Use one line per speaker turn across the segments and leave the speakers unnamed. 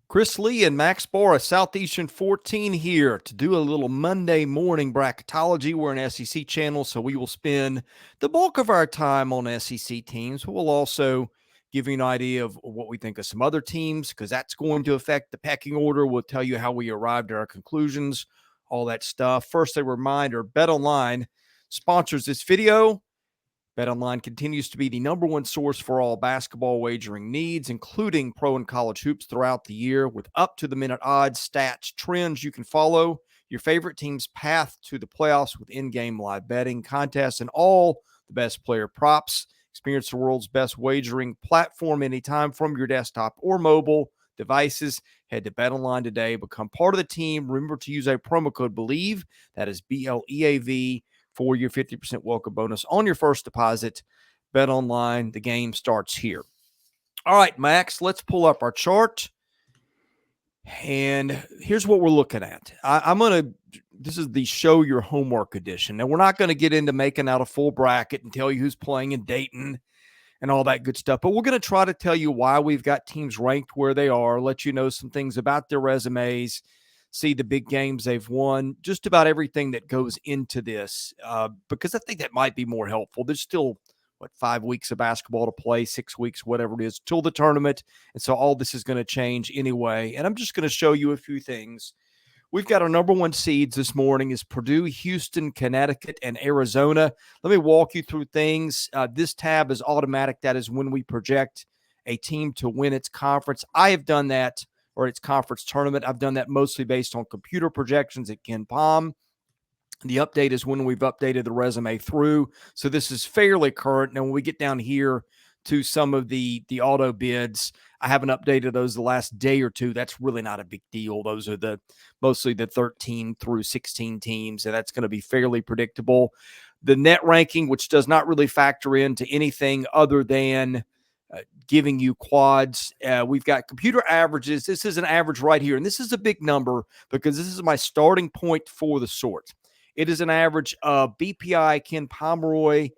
Chris Lee and Max Barr of Southeastern 14 here to do a little Monday morning bracketology. We're an SEC channel, so we will spend the bulk of our time on SEC teams, but we'll also give you an idea of what we think of some other teams because that's going to affect the pecking order. We'll tell you how we arrived at our conclusions, all that stuff. First, a reminder, BetOnline sponsors this video. BetOnline continues to be the number one source for all basketball wagering needs, including pro and college hoops throughout the year, with up-to-the-minute odds, stats, trends. You can follow your favorite team's path to the playoffs with in-game live betting, contests, and all the best player props. Experience the world's best wagering platform anytime from your desktop or mobile devices. Head to BetOnline today. Become part of the team. Remember to use a promo code BELIEVE. That is BLEAV. For your 50% welcome bonus on your first deposit. BetOnline, the game starts here. All right, Max, let's pull up our chart. And here's what we're looking at. This is the show your homework edition. Now, we're not going to get into making out a full bracket and tell you who's playing in Dayton and all that good stuff, but we're going to try to tell you why we've got teams ranked where they are, let you know some things about their resumes, see the big games they've won, just about everything that goes into this, because I think that might be more helpful. There's still, 5 weeks of basketball to play, 6 weeks, whatever it is, till the tournament, and so all this is going to change anyway, and I'm just going to show you a few things. We've got our number one seeds this morning is Purdue, Houston, Connecticut, and Arizona. Let me walk you through things. This tab is automatic. That is when we project a team to win its conference. I have done that, or its conference tournament. I've done that mostly based on computer projections at Ken Palm. The update is when we've updated the resume through. So this is fairly current. Now, when we get down here to some of the auto bids, I haven't updated those the last day or two. That's really not a big deal. Those are mostly the 13 through 16 teams, and that's going to be fairly predictable. The net ranking, which does not really factor into anything other than giving you quads. We've got computer averages. This is an average right here, and this is a big number because this is my starting point for the sort. It is an average of BPI, Ken Pomeroy,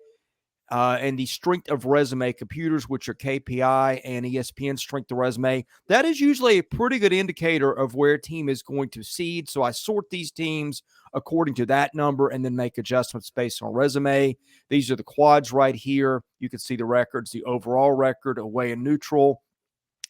and the strength of resume computers, which are KPI and ESPN strength of resume. That is usually a pretty good indicator of where a team is going to seed. So I sort these teams according to that number and then make adjustments based on resume. These are the quads right here. You can see the records, the overall record, away and neutral.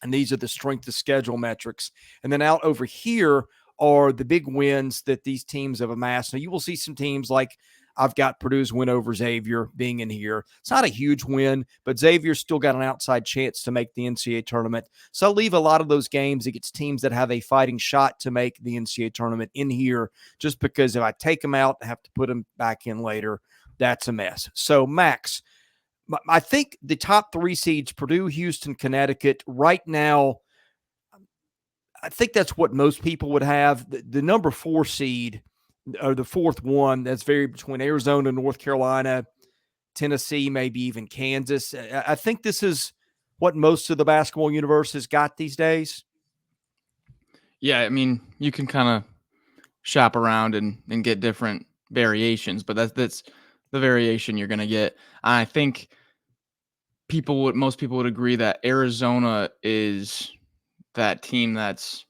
And these are the strength of schedule metrics. And then out over here are the big wins that these teams have amassed. Now, you will see some teams like I've got Purdue's win over Xavier being in here. It's not a huge win, but Xavier's still got an outside chance to make the NCAA tournament. So I'll leave a lot of those games against teams that have a fighting shot to make the NCAA tournament in here, just because if I take them out and have to put them back in later, that's a mess. So, Max, I think the top three seeds, Purdue, Houston, Connecticut, right now, I think that's what most people would have. The number 4 seed, or the fourth one, that's varied between Arizona, North Carolina, Tennessee, maybe even Kansas. I think this is what most of the basketball universe has got these days.
Yeah, I mean, you can kind of shop around and get different variations, but that's the variation you're going to get. I think most people would agree that Arizona is that team that's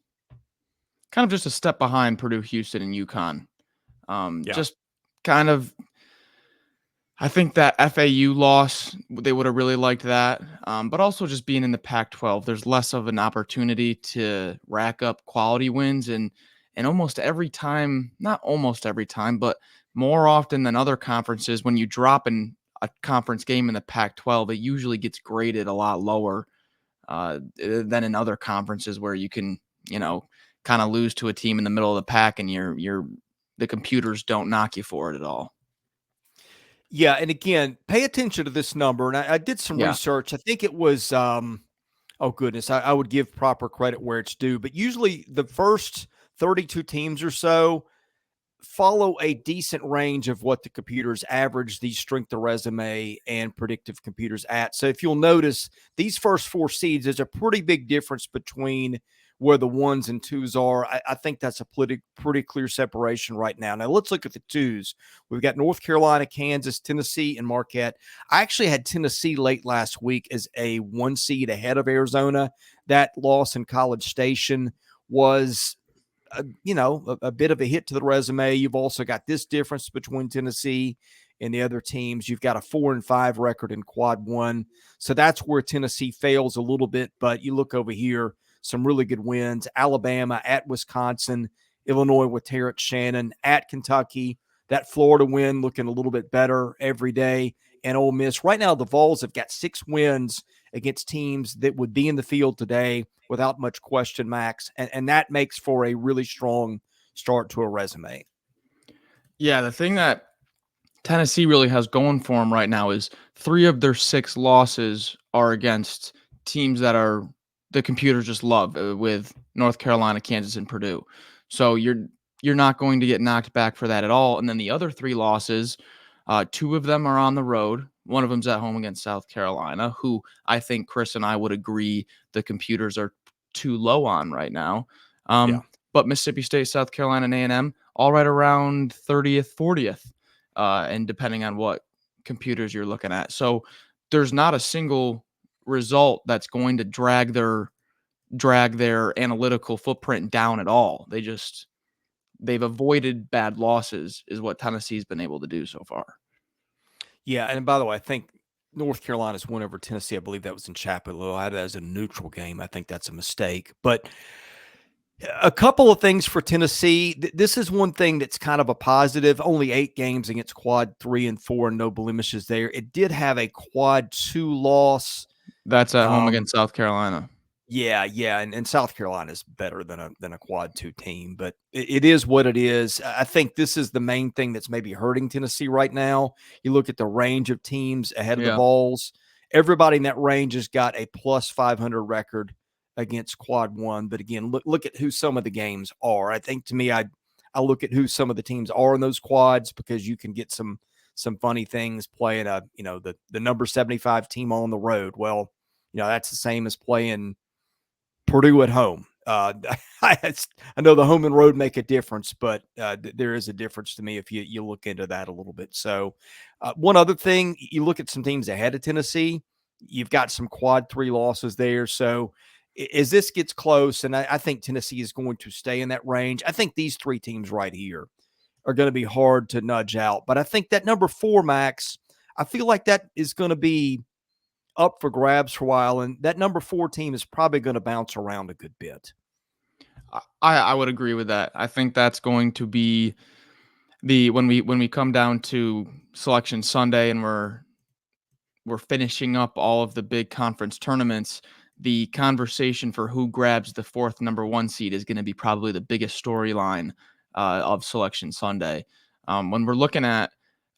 kind of just a step behind Purdue, Houston, and UConn. Just kind of, I think that FAU loss, they would have really liked that. But also just being in the Pac-12, there's less of an opportunity to rack up quality wins. And almost every time, not almost every time, but more often than other conferences, when you drop in a conference game in the Pac-12, it usually gets graded a lot lower than in other conferences where you can, kind of lose to a team in the middle of the pack and the computers don't knock you for it at all.
Yeah, and again, pay attention to this number. And I did some research. I think it was, oh goodness, I would give proper credit where it's due. But usually the first 32 teams or so follow a decent range of what the computers average these strength of resume and predictive computers at. So if you'll notice, these first 4 seeds, there's a pretty big difference between where the 1s and 2s are. I think that's a pretty clear separation right now. Now let's look at the 2s. We've got North Carolina, Kansas, Tennessee, and Marquette. I actually had Tennessee late last week as a 1 seed ahead of Arizona. That loss in College Station was a bit of a hit to the resume. You've also got this difference between Tennessee and the other teams. You've got a 4-5 record in quad one. So that's where Tennessee fails a little bit. But you look over here, some really good wins. Alabama at Wisconsin, Illinois with Terrence Shannon at Kentucky. That Florida win looking a little bit better every day. And Ole Miss. Right now, the Vols have got 6 wins against teams that would be in the field today without much question, Max. And that makes for a really strong start to a resume.
Yeah, the thing that Tennessee really has going for them right now is 3 of their 6 losses are against teams that are the computers just love, with North Carolina, Kansas, and Purdue. So you're not going to get knocked back for that at all. And then the other 3 losses, 2 of them are on the road. One of them's at home against South Carolina, who I think Chris and I would agree the computers are too low on right now. But Mississippi State, South Carolina, and A&M, all right around 30th, 40th, and depending on what computers you're looking at. So there's not a single result that's going to drag their analytical footprint down at all. They've avoided bad losses is what Tennessee's been able to do so far.
Yeah, and by the way, I think North Carolina's win over Tennessee, I believe that was in Chapel Hill. I had that as a neutral game. I think that's a mistake. But a couple of things for Tennessee. This is one thing that's kind of a positive. Only 8 games against quad 3 and 4, and no blemishes there. It did have a quad 2 loss.
That's at home against South Carolina.
Yeah, and South Carolina is better than a quad 2 team, but it is what it is. I think this is the main thing that's maybe hurting Tennessee right now. You look at the range of teams ahead of the Vols. Everybody in that range has got a plus 500 record against quad 1. But again, look at who some of the games are. I think to me, I look at who some of the teams are in those quads, because you can get some funny things playing the number 75 team on the road. Well, that's the same as playing Purdue at home. I know the home and road make a difference, but there is a difference to me if you look into that a little bit. So one other thing, you look at some teams ahead of Tennessee, you've got some quad 3 losses there. So as this gets close, and I think Tennessee is going to stay in that range, I think these 3 teams right here are going to be hard to nudge out. But I think that number 4, Max, I feel like that is going to be up for grabs for a while, and that number 4 team is probably going to bounce around a good bit.
I would agree with that. I think that's going to be when we come down to Selection Sunday and we're finishing up all of the big conference tournaments, the conversation for who grabs the 4th number 1 seed is going to be probably the biggest storyline of Selection Sunday. When we're looking at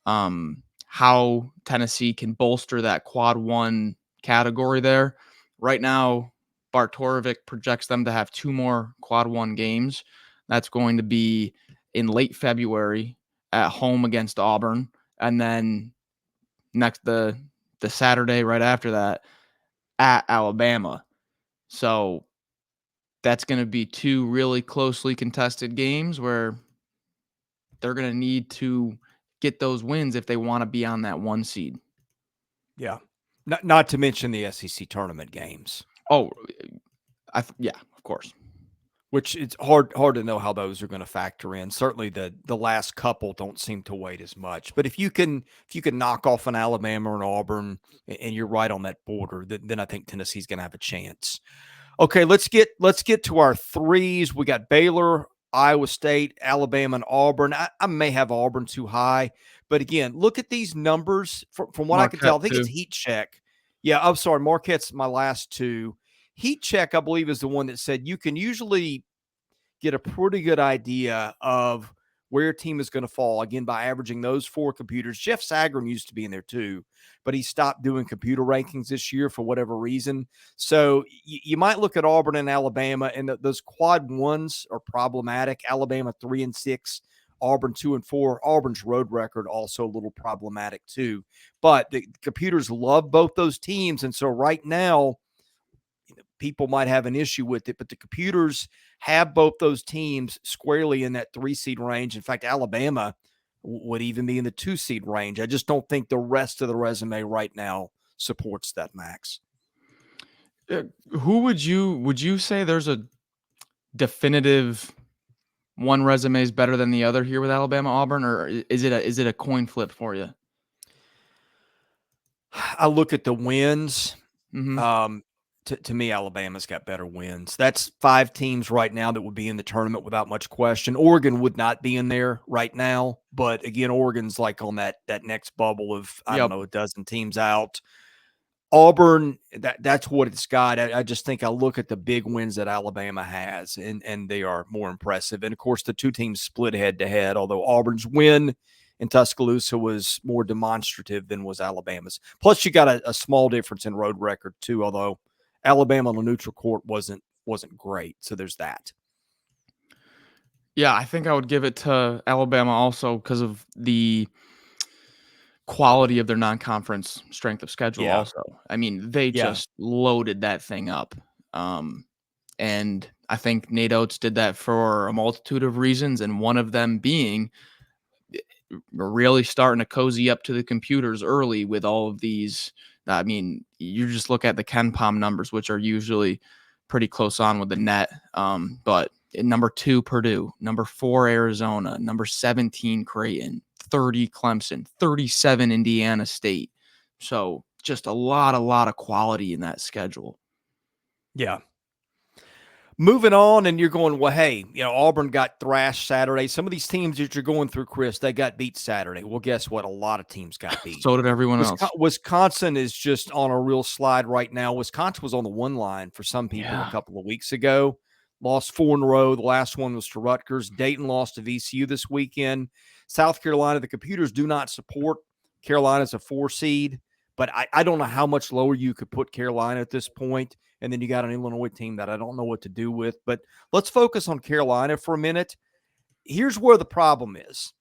how Tennessee can bolster that quad 1 category there. Right now, Bartorovic projects them to have 2 more quad 1 games. That's going to be in late February at home against Auburn, and then the Saturday right after that at Alabama. So that's going to be 2 really closely contested games where they're going to need to get those wins if they want to be on that 1 seed.
Yeah. Not to mention the SEC tournament games.
Oh, yeah, of course.
Which it's hard to know how those are going to factor in. Certainly the last couple don't seem to weight as much. But if you can knock off an Alabama or an Auburn, and you're right on that border, then I think Tennessee's going to have a chance. Okay, let's get to our 3s. We got Baylor, Iowa State, Alabama, and Auburn. I may have Auburn too high, but again, look at these numbers. From what
Marquette,
I can tell, I think
too.
it's Heat Check. Yeah, I'm sorry, Marquette's my last 2. Heat Check, I believe, is the one that said you can usually get a pretty good idea of where a team is going to fall, again, by averaging those 4 computers. Jeff Sagarin used to be in there too, but he stopped doing computer rankings this year for whatever reason. So you might look at Auburn and Alabama, and those quad 1s are problematic. Alabama 3-6, Auburn 2-4. Auburn's road record also a little problematic too. But the computers love both those teams, and so right now, people might have an issue with it, but the computers have both those teams squarely in that 3-seed range. In fact, Alabama would even be in the 2-seed range. I just don't think the rest of the resume right now supports that, Max.
Who would you say there's a definitive one resume is better than the other here with Alabama Auburn, or is it a coin flip for you?
I look at the wins.
Mm-hmm.
To me, Alabama's got better wins. That's 5 teams right now that would be in the tournament without much question. Oregon would not be in there right now, but again, Oregon's like on that next bubble of, I don't know, a dozen teams out. Auburn, that's what it's got. I just think I look at the big wins that Alabama has, and they are more impressive. And of course, the 2 teams split head to head, although Auburn's win in Tuscaloosa was more demonstrative than was Alabama's. Plus, you got a small difference in road record too, although Alabama on a neutral court wasn't great. So there's that.
Yeah, I think I would give it to Alabama also because of the quality of their non-conference strength of schedule also. I mean, they just loaded that thing up. And I think Nate Oates did that for a multitude of reasons, and one of them being really starting to cozy up to the computers early with all of these. I mean, you just look at the KenPom numbers, which are usually pretty close on with the net. But number 2, Purdue, number 4, Arizona, number 17, Creighton, 30, Clemson, 37, Indiana State. So just a lot of quality in that schedule.
Yeah. Moving on, and you're going, well, hey, Auburn got thrashed Saturday. Some of these teams that you're going through, Chris, they got beat Saturday. Well, guess what? A lot of teams got beat.
So did everyone else.
Wisconsin is just on a real slide right now. Wisconsin was on the 1 line for some people a couple of weeks ago. Lost 4 in a row. The last one was to Rutgers. Dayton lost to VCU this weekend. South Carolina, the computers do not support Carolina as a 4 seed, but I don't know how much lower you could put Carolina at this point. And then you got an Illinois team that I don't know what to do with. But let's focus on Carolina for a minute. Here's where the problem is.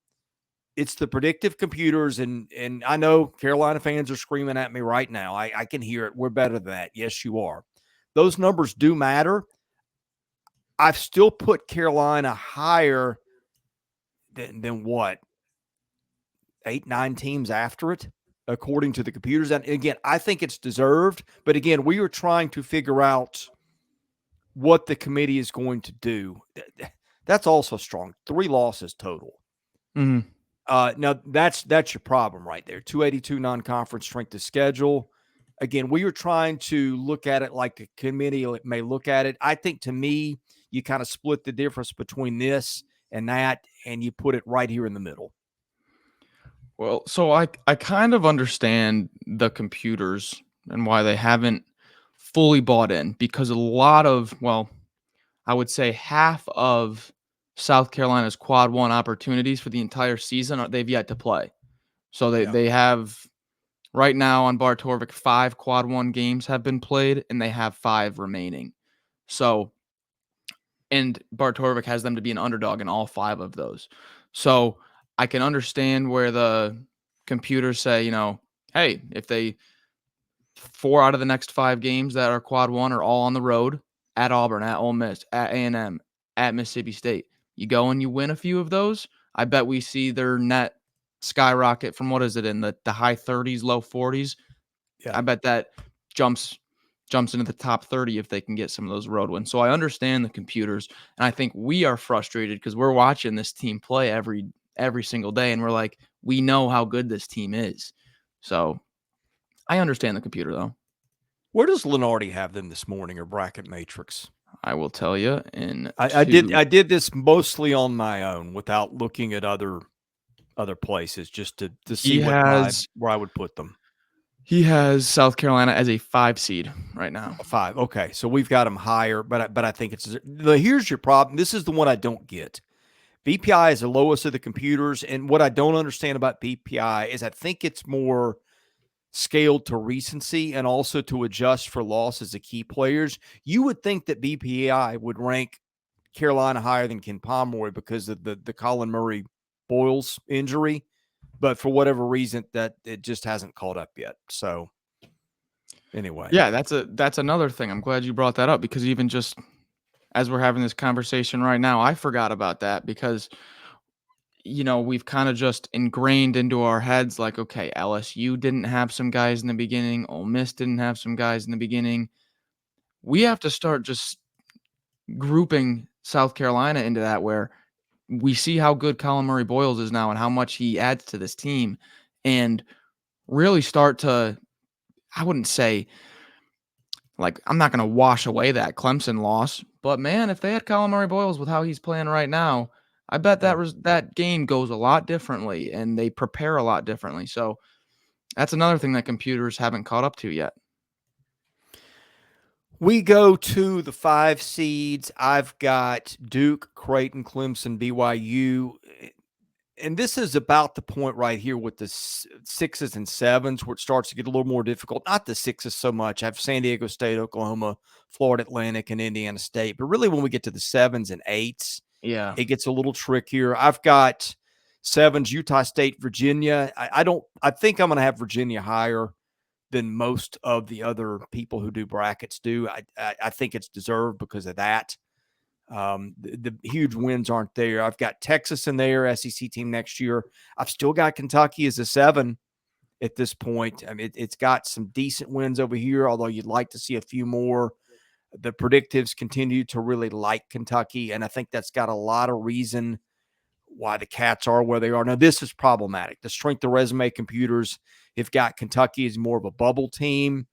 It's the predictive computers, and I know Carolina fans are screaming at me right now. I can hear it. We're better than that. Yes, you are. Those numbers do matter. I've still put Carolina higher than what? 8, 9 teams after it, according to the computers. And again, I think it's deserved. But again, we are trying to figure out what the committee is going to do. That's also strong. 3 losses total.
Mm-hmm.
Now, that's your problem right there. 282 non-conference strength of schedule. Again, we are trying to look at it like the committee may look at it. I think, to me, you kind of split the difference between this and that, and you put it right here in the middle.
Well, so I kind of understand the computers and why they haven't fully bought in, because a lot of, well, I would say half of South Carolina's quad 1 opportunities for the entire season they've yet to play. So they have right now on Bar Torvik 5 quad 1 games have been played, and they have 5 remaining. So, and Bar Torvik has them to be an underdog in all 5 of those. So I can understand where the computers say, hey, if 4 out of the next 5 games that are quad 1 are all on the road, at Auburn, at Ole Miss, at A&M, at Mississippi State, you go and you win a few of those, I bet we see their net skyrocket from, what is it, in the high 30s, low 40s. Yeah. I bet that jumps into the top 30 if they can get some of those road wins. So I understand the computers, and I think we are frustrated because we're watching this team play every single day, and we're like, we know how good this team is. So I understand the computer, though.
Where does Lenardi have them this morning, or Bracket Matrix?
I will tell you.
I did this mostly on my own without looking at other places, just to see where I would put them.
He has South Carolina as a 5 seed right now.
5. Okay, so we've got them higher, but I think here's your problem. This is the one I don't get. BPI is the lowest of the computers, and what I don't understand about BPI is I think it's more scaled to recency and also to adjust for losses of key players. You would think that BPI would rank Carolina higher than Ken Pomeroy because of the Colin Murray Boyles injury, but for whatever reason that it just hasn't caught up yet. So Anyway.
Yeah, that's another thing. I'm glad you brought that up because even just as we're having this conversation right now, I forgot about that because we've kind of just ingrained into our heads like, okay, LSU didn't have some guys in the beginning, Ole Miss didn't have some guys in the beginning. We have to start just grouping South Carolina into that where we see how good Colin Murray Boyles is now and how much he adds to this team and really start to, I wouldn't say like I'm not going to wash away that Clemson loss, but man, if they had Colin Murray Boyles with how he's playing right now, I bet
Yeah.
that game goes a lot differently and they prepare a lot differently. So that's another thing that computers haven't caught up to yet.
We go to the 5 seeds. I've got Duke, Creighton, Clemson, BYU. And this is about the point right here with the 6s and 7s where it starts to get a little more difficult. Not the 6s so much. I have San Diego State, Oklahoma, Florida Atlantic, and Indiana State. But really when we get to the 7s and 8s,
Yeah.
it gets a little trickier. I've got 7s, Utah State, Virginia. I think I'm going to have Virginia higher than most of the other people who do brackets do. I think it's deserved because of that. The huge wins aren't there. I've got Texas in there, SEC team next year. I've still got Kentucky as a 7 at this point. I mean, it's got some decent wins over here, although you'd like to see a few more. The predictives continue to really like Kentucky, and I think that's got a lot of reason why the Cats are where they are. Now, this is problematic. The strength of resume computers have got Kentucky as more of a bubble team.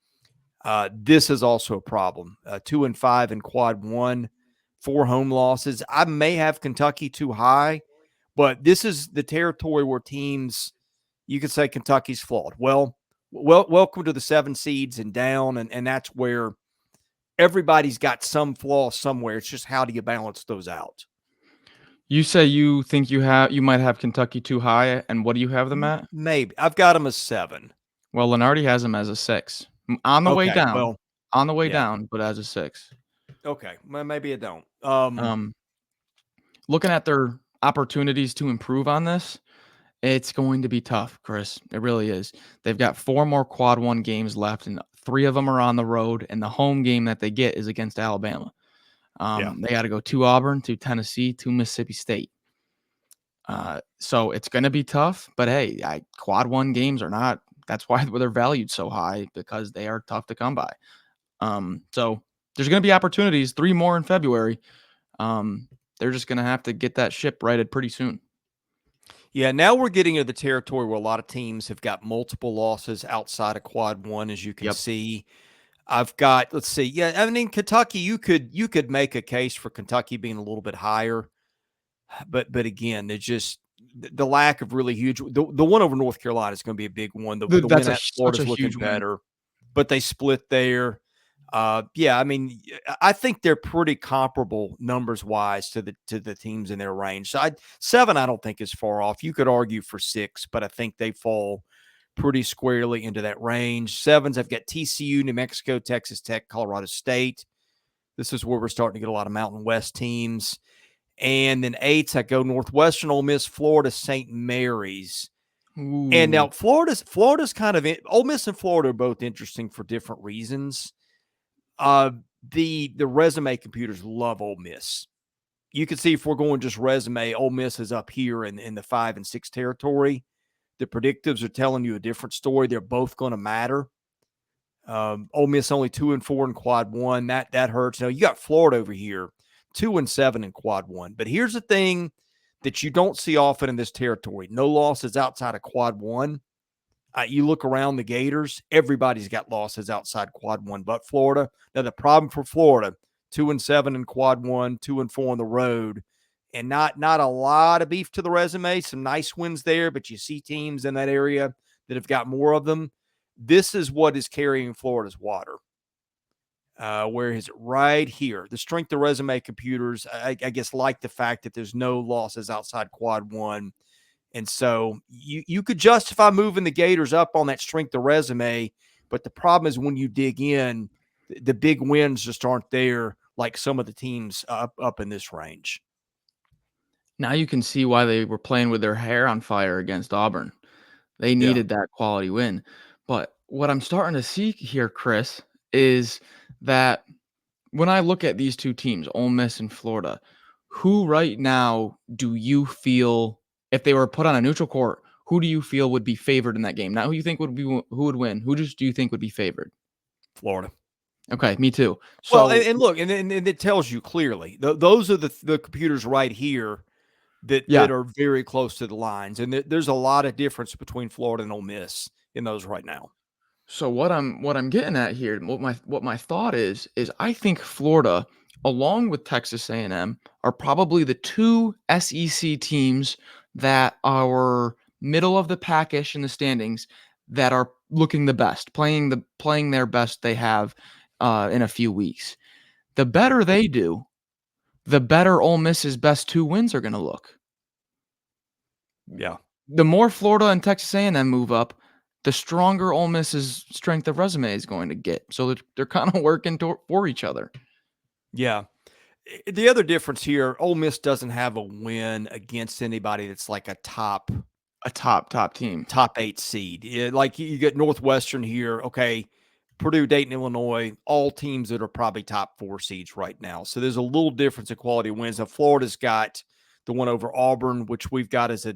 This is also a problem. 2-5 in quad 1, 4 home losses. I may have Kentucky too high, but this is the territory where teams, you could say Kentucky's flawed. Well, welcome to the 7 seeds and down, and that's where everybody's got some flaw somewhere. It's just how do you balance those out?
You say you think you might have Kentucky too high, and what do you have them at?
Maybe. I've got them as 7.
Well, Lenardi has them as a 6 on the way
Okay,
down.
well,
On the way
yeah.
down, but as a 6.
Okay, well, maybe I don't.
Looking at their opportunities to improve on this, it's going to be tough, Chris. It really is. They've got 4 more quad 1 games left, and 3 of them are on the road, and the home game that they get is against Alabama.
Yeah.
They got to go to Auburn, to Tennessee, to Mississippi State. So it's going to be tough, but hey, quad 1 games are not. That's why they're valued so high because they are tough to come by. So there's going to be opportunities. 3 more in February. They're just going to have to get that ship righted pretty soon.
Yeah, now we're getting into the territory where a lot of teams have got multiple losses outside of quad 1, as you can see. I've got, let's see. Yeah, I mean, Kentucky, you could make a case for Kentucky being a little bit higher. But again, it's just the lack of really huge. The one over North Carolina is going to be a big one. The
That's
win at Florida is looking better, but they split there. Yeah, I mean, I think they're pretty comparable numbers wise to the teams in their range. So 7, I don't think is far off. You could argue for 6, but I think they fall pretty squarely into that range. 7s, I've got TCU, New Mexico, Texas Tech, Colorado State. This is where we're starting to get a lot of Mountain West teams. And then 8s, I go Northwestern, Ole Miss, Florida, St. Mary's.
Ooh.
And now Florida's kind of Ole Miss and Florida are both interesting for different reasons. The resume computers love Ole Miss. You can see if we're going just resume, Ole Miss is up here in the 5 and 6 territory. The predictives are telling you a different story. They're both going to matter. Ole Miss only 2-4 in quad 1. That hurts. Now you got Florida over here, 2-7 in quad 1. But here's the thing that you don't see often in this territory. No losses outside of quad 1. You look around the Gators, everybody's got losses outside quad 1 but Florida. Now the problem for Florida, 2-7 in quad 1, 2-4 on the road, and not a lot of beef to the resume. Some nice wins there, but you see teams in that area that have got more of them. This is what is carrying Florida's water. Where is it? Right here. The strength of resume computers, I guess, like the fact that there's no losses outside quad 1. And so you could justify moving the Gators up on that strength of resume, but the problem is when you dig in, the big wins just aren't there like some of the teams up in this range.
Now you can see why they were playing with their hair on fire against Auburn. They needed that quality win. But what I'm starting to see here, Chris, is that when I look at these two teams, Ole Miss and Florida, who right now do you feel, if they were put on a neutral court, who do you feel would be favored in that game? Not who you think would be, who would win. Who just do you think would be favored?
Florida.
Okay, me too.
Well,
So
and look, and it tells you clearly. Those are the computers right here
yeah,
that are very close to the lines, and there's a lot of difference between Florida and Ole Miss in those right now.
so what I'm getting at here, what my thought is I think Florida, along with Texas A&M, are probably the two SEC teams that are middle of the packish in the standings that are looking the best, playing their best they have in a few weeks. The better they do, the better Ole Miss's best two wins are going to look.
Yeah.
The more Florida and Texas A&M move up, the stronger Ole Miss's strength of resume is going to get. So they're kind of working for each other.
Yeah. The other difference here, Ole Miss doesn't have a win against anybody that's like a top
Team.
top 8 seed. Like you get Northwestern here, okay, Purdue, Dayton, Illinois, all teams that are probably top 4 seeds right now. So there's a little difference in quality of wins. Now Florida's got the one over Auburn, which we've got as a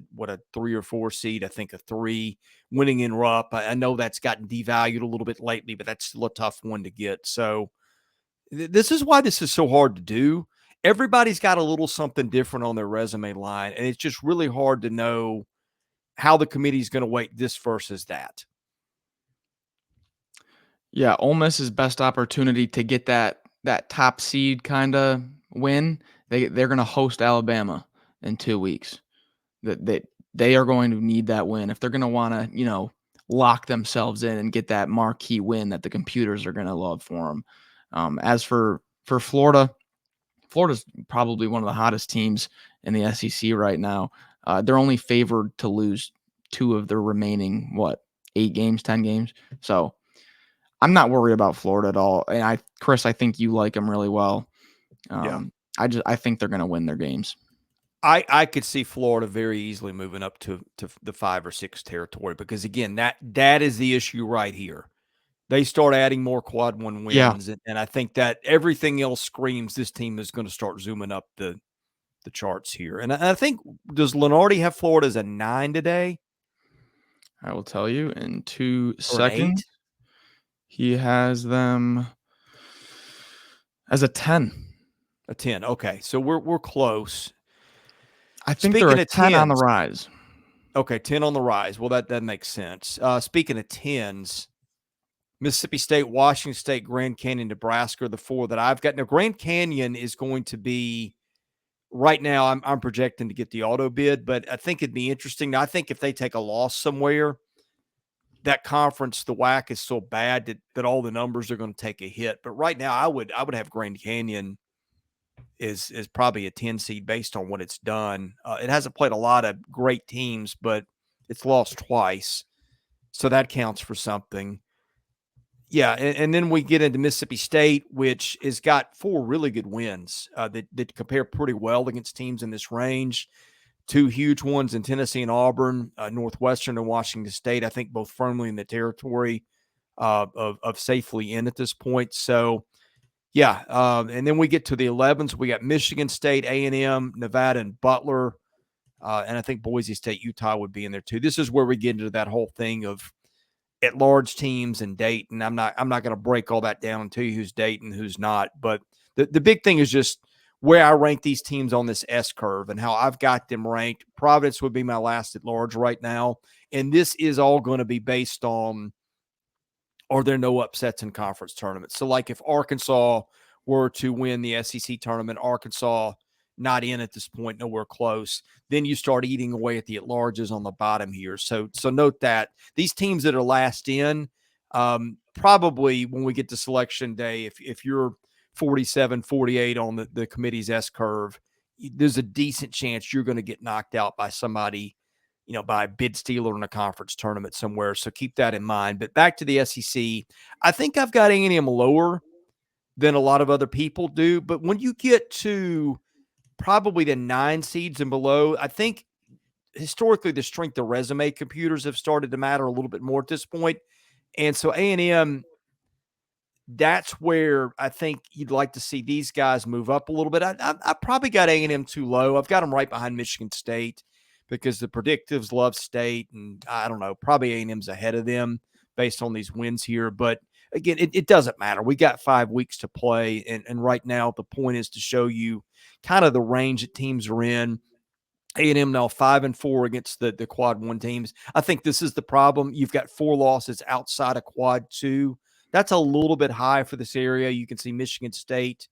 3 or 4 seed, I think a 3, winning in Rupp. I know that's gotten devalued a little bit lately, but that's still a tough one to get. So this is why this is so hard to do. Everybody's got a little something different on their resume line, and it's just really hard to know how the committee is going to weight this versus that.
Yeah, Ole Miss's best opportunity to get that top seed kind of win. They're going to host Alabama in 2 weeks. That they are going to need that win if they're going to want to lock themselves in and get that marquee win that the computers are going to love for them. As for Florida, Florida's probably one of the hottest teams in the SEC right now. They're only favored to lose 2 of their remaining 8 games, 10 games. So I'm not worried about Florida at all. And Chris, I think you like them really well.
Yeah.
I think they're going to win their games.
I could see Florida very easily moving up to the 5 or 6 territory because, again, that is the issue right here. They start adding more quad 1 wins, and I think that everything else screams this team is going to start zooming up the charts here. And I think, does Lenardi have Florida as a 9 today?
I will tell you in 2
Or an 8?
seconds. He has them as a 10.
A 10. Okay, so we're close.
I think
Speaking
they're a
of
10 on the
10s,
rise.
okay, 10 on the rise. Well, that makes sense. Speaking of 10s, Mississippi State, Washington State, Grand Canyon, Nebraska are the 4 that I've got. Now, Grand Canyon is going to be right now. I'm projecting to get the auto bid, but I think it'd be interesting. Now, I think if they take a loss somewhere, that conference, the WAC is so bad that all the numbers are going to take a hit. But right now, I would have Grand Canyon is probably a 10 seed based on what it's done. It hasn't played a lot of great teams, but it's lost twice, so that counts for something. Yeah, and then we get into Mississippi State, which has got 4 really good wins that compare pretty well against teams in this range. 2 huge ones in Tennessee and Auburn, Northwestern and Washington State, I think both firmly in the territory of safely in at this point. So, yeah, and then we get to the 11s. We got Michigan State, A&M, Nevada, and Butler, and I think Boise State, Utah would be in there too. This is where we get into that whole thing of at-large teams and Dayton. I'm not going to break all that down and tell you who's Dayton, who's not. But the big thing is just where I rank these teams on this S curve and how I've got them ranked. Providence would be my last at large right now, and this is all going to be based on, are there no upsets in conference tournaments? So, like if Arkansas were to win the SEC tournament, Arkansas not in at this point, nowhere close, then you start eating away at the at-larges on the bottom here. So note that these teams that are last in, probably when we get to selection day, if you're 47, 48 on the committee's S curve, there's a decent chance you're going to get knocked out by somebody, by a bid stealer in a conference tournament somewhere. So keep that in mind. But back to the SEC, I think I've got A&M lower than a lot of other people do. But when you get to probably the 9 seeds and below, I think historically the strength of resume computers have started to matter a little bit more at this point. And so A&M, that's where I think you'd like to see these guys move up a little bit. I probably got A&M too low. I've got them right behind Michigan State because the predictives love State, and I don't know, probably A&M's ahead of them based on these wins here. But again, it doesn't matter. We got 5 weeks to play, and right now the point is to show you kind of the range that teams are in. A&M now 5-4 against the quad one teams. I think this is the problem. You've got 4 losses outside of quad two. That's a little bit high for this area. You can see Michigan State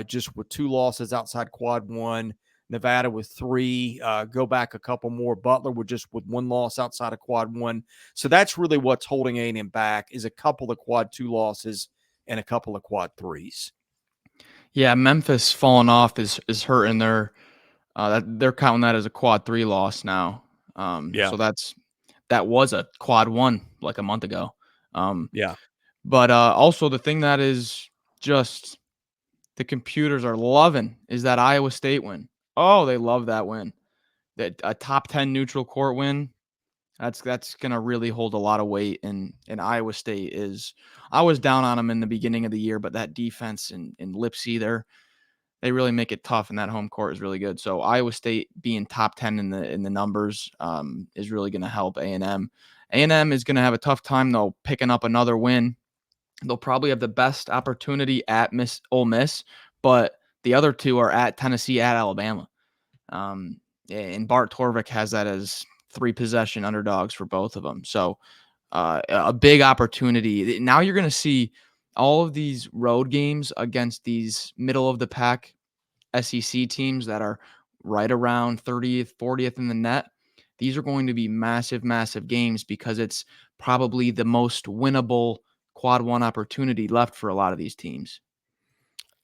just with 2 losses outside quad one, Nevada with 3. Go back a couple more. Butler with 1 loss outside of quad one. So that's really what's holding A&M back is a couple of quad 2 losses and a couple of quad 3s.
Yeah, Memphis falling off is hurting their they're counting that as a quad 3 loss now.
Yeah.
So that was a quad 1 like a month ago.
Yeah.
But also the thing that is just the computers are loving is that Iowa State win. Oh, they love that win. That a top 10 neutral court win. That's gonna really hold a lot of weight. And Iowa State is. I was down on them in the beginning of the year, but that defense in Lipsy, they really make it tough, and that home court is really good. So Iowa State being top 10 in the numbers is really going to help A&M. A&M is going to have a tough time though picking up another win. They'll probably have the best opportunity at Ole Miss, but the other 2 are at Tennessee, at Alabama. And Bart Torvik has that as 3 possession underdogs for both of them. So a big opportunity. Now you're going to see all of these road games against these middle of the pack SEC teams that are right around 30th, 40th in the net. These are going to be massive, massive games because it's probably the most winnable quad 1 opportunity left for a lot of these teams.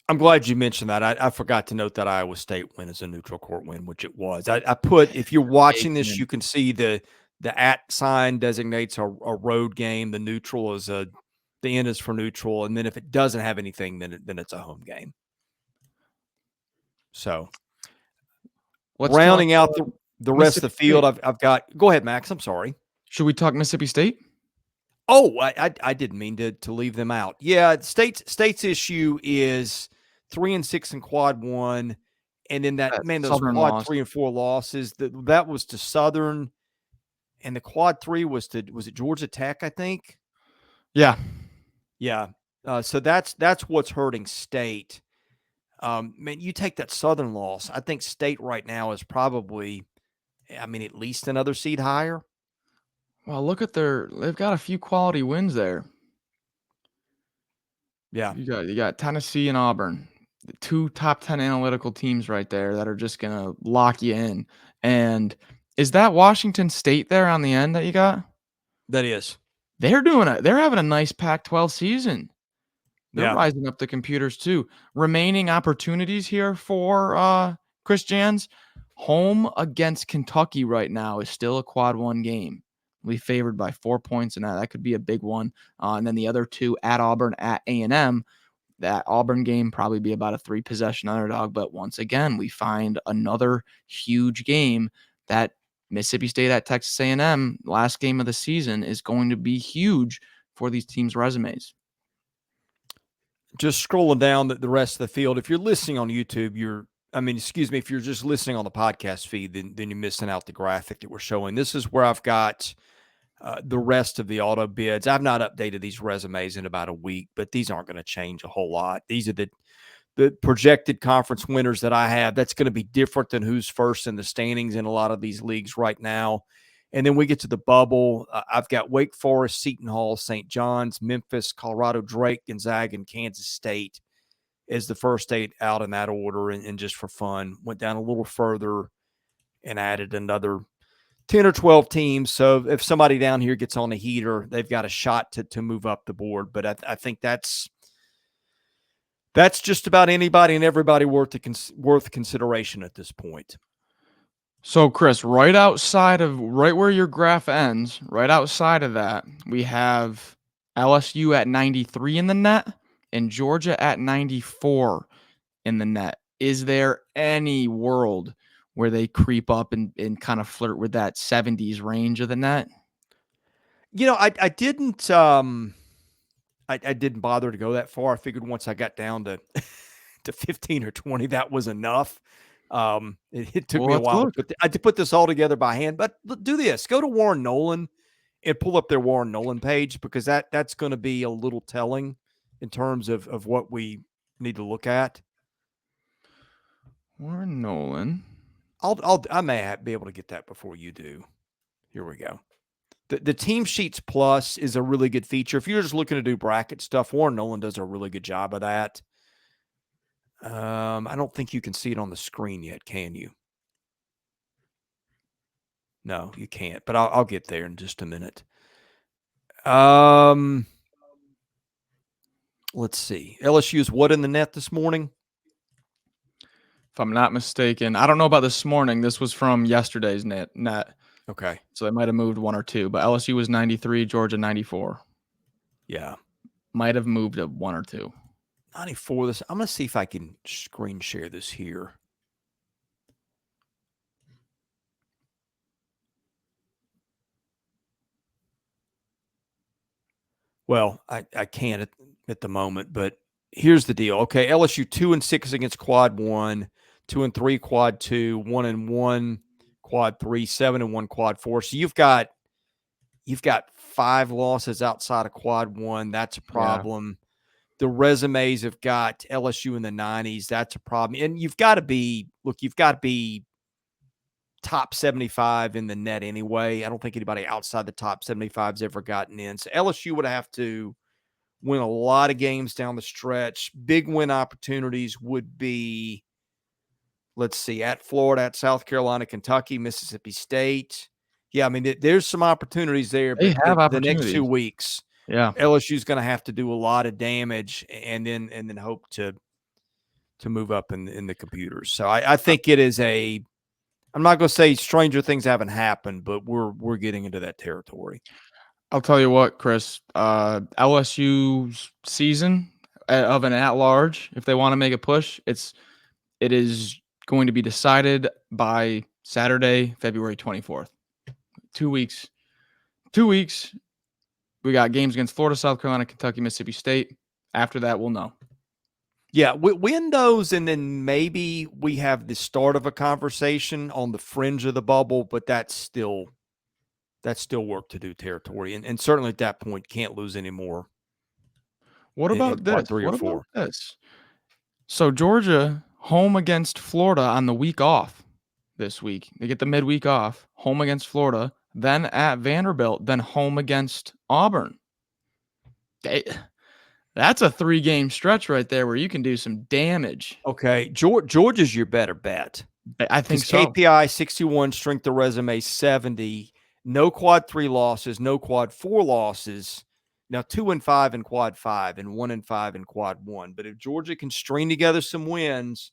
I'm glad you mentioned that. I forgot to note that Iowa State win is a neutral court win, which it was. I put, if you're watching this, you can see the at sign designates a road game. The neutral is the N is for neutral, and then if it doesn't have anything, then it's a home game. So, rounding out the rest of the field, I've got. Go ahead, Max. I'm sorry.
Should we talk Mississippi State?
Oh, I didn't mean to leave them out. Yeah, State's issue is 3-6 in quad 1, and then those
Southern
quad
loss.
3 and 4 losses that was to Southern, and the quad 3 was it Georgia Tech, I think.
Yeah.
So that's what's hurting State. Man, you take that Southern loss. I think State right now is probably, at least another seed higher.
Well, look at they've got a few quality wins there.
Yeah.
You got Tennessee and Auburn, the 2 top 10 analytical teams right there that are just going to lock you in. And is that Washington State there on the end that you got?
That is.
They're having a nice Pac-12 season. They're rising up the computers too. Remaining opportunities here for Chris Jans. Home against Kentucky right now is still a quad 1 game. We favored by 4 points, and that could be a big one. And then the other 2 at Auburn, at A&M. That Auburn game probably be about a 3 possession underdog. But once again, we find another huge game. That Mississippi State at Texas A&M last game of the season is going to be huge for these teams' resumes.
Just scrolling down the rest of the field. If you're listening on YouTube, if you're just listening on the podcast feed, then you're missing out the graphic that we're showing. This is where I've got the rest of the auto bids. I've not updated these resumes in about a week, but these aren't going to change a whole lot. These are the projected conference winners that I have. That's going to be different than who's first in the standings in a lot of these leagues right now. And then we get to the bubble. I've got Wake Forest, Seton Hall, St. John's, Memphis, Colorado Drake, Gonzaga, and Kansas State as the first 8 out in that order. And just for fun, went down a little further and added another 10 or 12 teams. So if somebody down here gets on a heater, they've got a shot to move up the board. But I think that's just about anybody and everybody worth consideration at this point.
So, Chris, right where your graph ends, right outside of that, we have LSU at 93 in the net and Georgia at 94 in the net. Is there any world where they creep up and kind of flirt with that 70s range of the net?
I didn't I didn't bother to go that far. I figured once I got down to to 15 or 20, that was enough. It took
Well,
me a
let's
while
look.
to put this all together by hand. But do this: go to Warren Nolan and pull up their Warren Nolan page, because that's going to be a little telling in terms of what we need to look at.
Warren Nolan.
I may be able to get that before you do. Here we go. The Team Sheets Plus is a really good feature. If you're just looking to do bracket stuff, Warren Nolan does a really good job of that. I don't think you can see it on the screen yet, can you? No, you can't, but I'll get there in just a minute. Let's see. LSU is what in the net this morning?
If I'm not mistaken, I don't know about this morning. This was from yesterday's net.
Okay.
So they might have moved 1 or 2, but LSU was 93, Georgia 94.
Yeah.
Might have moved a 1 or 2.
94. I'm going to see if I can screen share this here. Well, I can't at the moment, but here's the deal. Okay, LSU 2-6 against quad 1, 2-3 quad 2, 1-1 quad 3, 7-1 quad 4. So you've got 5 losses outside of quad 1. That's a problem. Yeah. The resumes have got LSU in the 90s. That's a problem. And you've got to be top 75 in the net anyway. I don't think anybody outside the top 75 has ever gotten in. So LSU would have to win a lot of games down the stretch. Big win opportunities would be, let's see, at Florida, at South Carolina, Kentucky, Mississippi State. Yeah, I mean, there's some opportunities there,
They
but
have
the next 2
opportunities.
weeks,
Yeah,
LSU's going to have to do a lot of damage and then hope to move up in the computers. So I think it is I'm not going to say stranger things haven't happened, but we're getting into that territory.
I'll tell you what, Chris. LSU's season of an at-large, if they want to make a push, it is going to be decided by Saturday, February 24th. 2 weeks. 2 weeks. We got games against Florida, South Carolina, Kentucky, Mississippi State. After that, we'll know.
Yeah, win those, and then maybe we have the start of a conversation on the fringe of the bubble, but that's still work to do territory. And certainly at that point, can't lose any more.
What about this?
3 or 4.
About this? So Georgia home against Florida on the week off this week. They get the midweek off, home against Florida, then at Vanderbilt, then home against Auburn. That's a 3-game stretch right there where you can do some damage.
Okay, Georgia's your better bet.
I think so.
KPI 61, strength of resume 70, no quad 3 losses, no quad 4 losses. Now 2-5 in quad 5 and 1-5 in quad 1. But if Georgia can string together some wins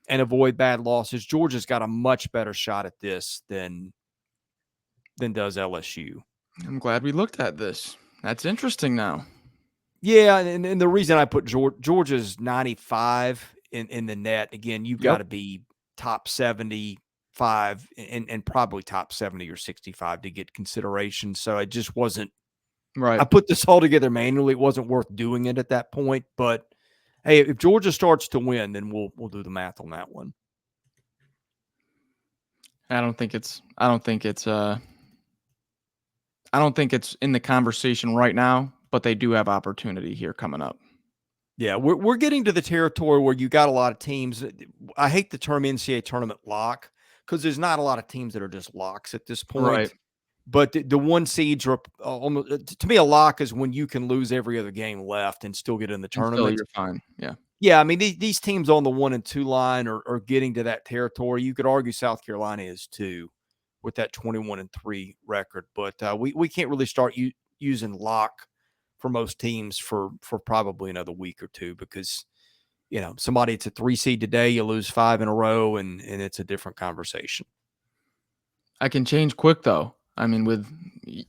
and avoid bad losses, Georgia's got a much better shot at this than does LSU.
I'm glad we looked at this. That's interesting now.
Yeah, and the reason I put Georgia's 95 in the net, again, you've got to be top 75 and probably top 70 or 65 to get consideration. So it just wasn't right. I put this all together manually. It wasn't worth doing it at that point. But hey, if Georgia starts to win, then we'll do the math on that one.
I don't think it's in the conversation right now, but they do have opportunity here coming up.
Yeah, we're getting to the territory where you got a lot of teams. I hate the term NCAA tournament lock because there's not a lot of teams that are just locks at this point.
Right.
But the 1 seeds are almost, to me, a lock is when you can lose every other game left and still get in the tournament.
Still, you're fine. Yeah.
Yeah, I mean, these teams on the 1 and 2 line are getting to that territory. You could argue South Carolina is too, with that 21-3 record. But we can't really start using lock for most teams for probably another week or 2 because, somebody it's a 3 seed today, you lose 5 in a row, and it's a different conversation.
I can change quick though. I mean, with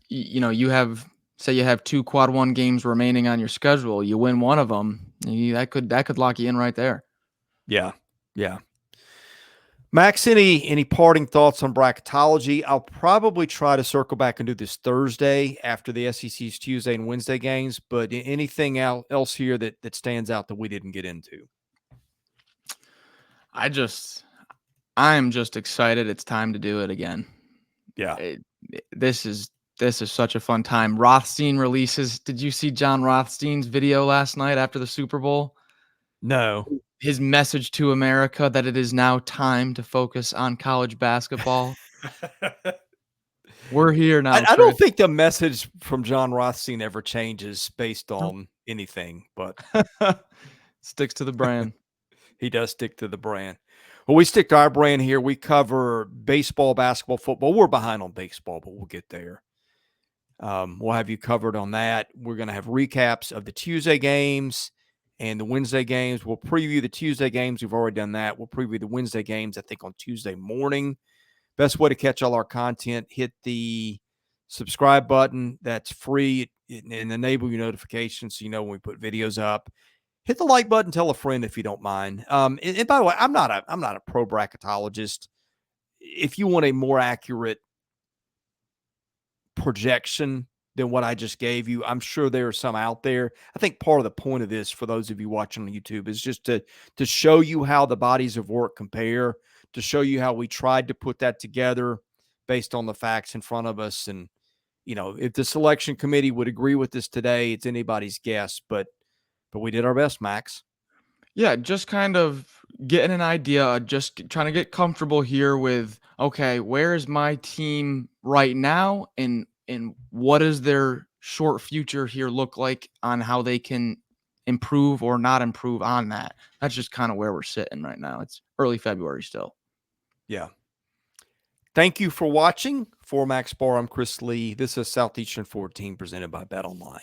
you have 2 quad 1 games remaining on your schedule. You win one of them, that could lock you in right there.
Yeah. Max, any parting thoughts on bracketology? I'll probably try to circle back and do this Thursday after the SEC's Tuesday and Wednesday games, but anything else here that stands out that we didn't get into?
I'm just excited. It's time to do it again.
Yeah.
This is such a fun time. Rothstein releases. Did you see John Rothstein's video last night after the Super Bowl?
No.
His message to America that it is now time to focus on college basketball. We're here now.
I don't think the message from John Rothstein ever changes based on anything, but
sticks to the brand.
He does stick to the brand. Well, we stick to our brand here. We cover baseball, basketball, football. We're behind on baseball, but we'll get there. We'll have you covered on that. We're going to have recaps of the Tuesday games and the Wednesday games. We'll preview the Tuesday games. We've already done that. We'll preview the Wednesday games, I think, on Tuesday morning. Best way to catch all our content, hit the subscribe button. That's free and enable your notifications so you know when we put videos up. Hit the like button. Tell a friend if you don't mind. And by the way, I'm not a pro bracketologist. If you want a more accurate projection than what I just gave you, I'm sure there are some out there. I think part of the point of this, for those of you watching on YouTube, is just to show you how the bodies of work compare, to show you how we tried to put that together based on the facts in front of us. And, if the selection committee would agree with this today, it's anybody's guess, but we did our best, Max.
Yeah, just kind of getting an idea, just trying to get comfortable here with, okay, where is my team right now, and what does their short future here look like on how they can improve or not improve on that. That's just kind of where we're sitting right now. It's early February still.
Yeah. Thank you for watching. For Max Barr, I'm Chris Lee. This is Southeastern 14 presented by BetOnline.